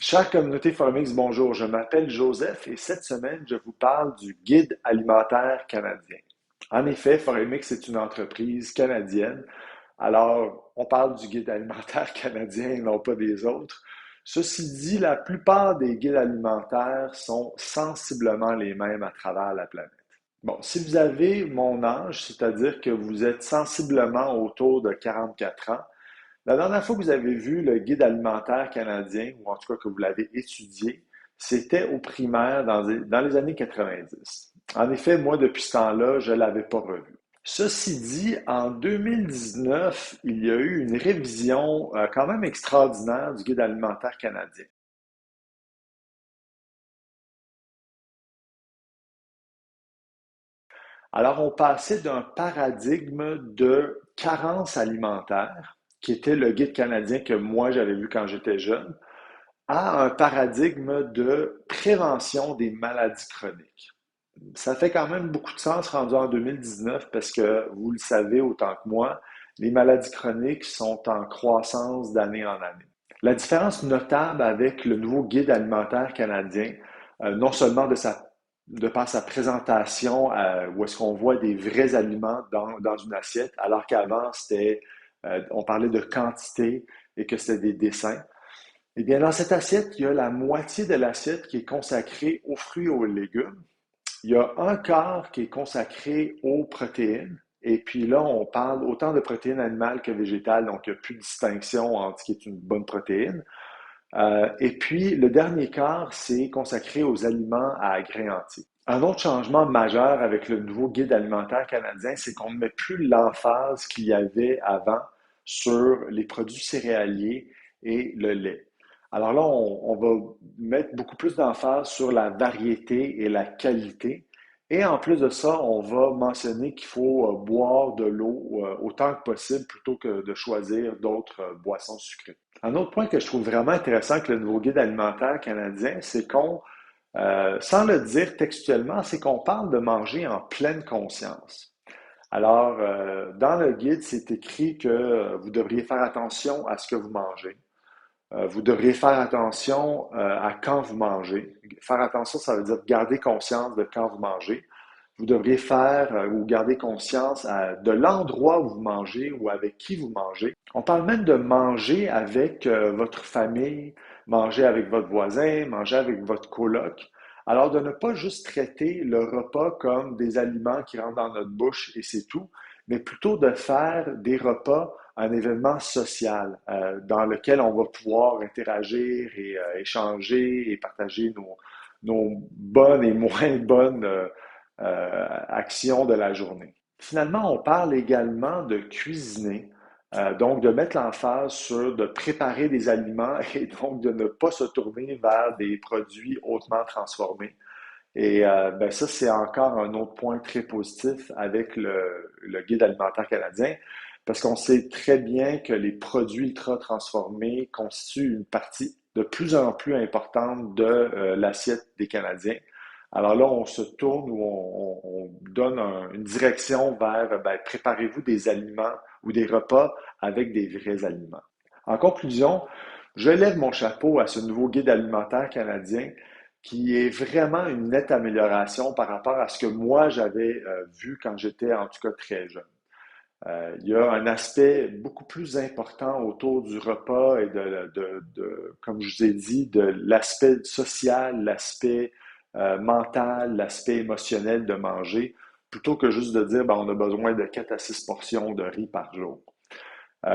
Chère communauté Formix, bonjour. Je m'appelle Joseph et cette semaine, je vous parle du Guide alimentaire canadien. En effet, Formix est une entreprise canadienne. Alors, on parle du Guide alimentaire canadien et non pas des autres. Ceci dit, la plupart des guides alimentaires sont sensiblement les mêmes à travers la planète. Bon, si vous avez mon âge, c'est-à-dire que vous êtes sensiblement autour de 44 ans, la dernière fois que vous avez vu le guide alimentaire canadien, ou en tout cas que vous l'avez étudié, c'était au primaire dans les années 90. En effet, moi, depuis ce temps-là, je ne l'avais pas revu. Ceci dit, en 2019, il y a eu une révision quand même extraordinaire du guide alimentaire canadien. Alors, on passait d'un paradigme de carence alimentaire, qui était le guide canadien que moi j'avais vu quand j'étais jeune, à un paradigme de prévention des maladies chroniques. Ça fait quand même beaucoup de sens rendu en 2019 parce que, vous le savez autant que moi, les maladies chroniques sont en croissance d'année en année. La différence notable avec le nouveau guide alimentaire canadien, non seulement de par sa présentation, où est-ce qu'on voit des vrais aliments dans une assiette, alors qu'avant, on parlait de quantité et que c'était des dessins. Eh bien, dans cette assiette, il y a la moitié de l'assiette qui est consacrée aux fruits et aux légumes. Il y a un quart qui est consacré aux protéines. Et puis là, on parle autant de protéines animales que végétales, donc il n'y a plus de distinction entre ce qui est une bonne protéine. Et puis, le dernier quart, c'est consacré aux aliments à grains entiers. Un autre changement majeur avec le nouveau guide alimentaire canadien, c'est qu'on ne met plus l'emphase qu'il y avait avant sur les produits céréaliers et le lait. Alors là, on va mettre beaucoup plus d'emphase sur la variété et la qualité. Et en plus de ça, on va mentionner qu'il faut boire de l'eau autant que possible plutôt que de choisir d'autres boissons sucrées. Un autre point que je trouve vraiment intéressant avec le nouveau guide alimentaire canadien, c'est sans le dire textuellement, c'est qu'on parle de manger en pleine conscience. Alors, dans le guide, c'est écrit que vous devriez faire attention à ce que vous mangez. Vous devriez faire attention à quand vous mangez. Faire attention, ça veut dire garder conscience de quand vous mangez. Vous devriez faire ou garder conscience de l'endroit où vous mangez ou avec qui vous mangez. On parle même de manger avec votre famille, manger avec votre voisin, manger avec votre coloc. Alors, de ne pas juste traiter le repas comme des aliments qui rentrent dans notre bouche et c'est tout, mais plutôt de faire des repas un événement social dans lequel on va pouvoir interagir et échanger et partager nos bonnes et moins bonnes actions de la journée. Finalement, on parle également de cuisiner, donc de mettre l'emphase sur de préparer des aliments et donc de ne pas se tourner vers des produits hautement transformés. Et ben ça, c'est encore un autre point très positif avec le guide alimentaire canadien, parce qu'on sait très bien que les produits ultra transformés constituent une partie de plus en plus importante de l'assiette des Canadiens. Alors là, on se tourne ou on donne une direction vers ben, préparez-vous des aliments ou des repas avec des vrais aliments. En conclusion, je lève mon chapeau à ce nouveau guide alimentaire canadien qui est vraiment une nette amélioration par rapport à ce que moi j'avais vu quand j'étais en tout cas très jeune. Il y a un aspect beaucoup plus important autour du repas et comme je vous ai dit, de l'aspect social, l'aspect mental, l'aspect émotionnel de manger, plutôt que juste de dire ben, on a besoin de 4 à 6 portions de riz par jour.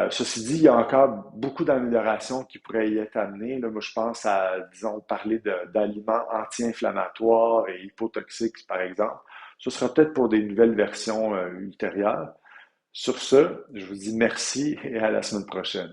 Ceci dit, il y a encore beaucoup d'améliorations qui pourraient y être amenées. Là, moi, je pense à, disons, parler d'aliments anti-inflammatoires et hypotoxiques, par exemple. Ce sera peut-être pour des nouvelles versions ultérieures. Sur ce, je vous dis merci et à la semaine prochaine.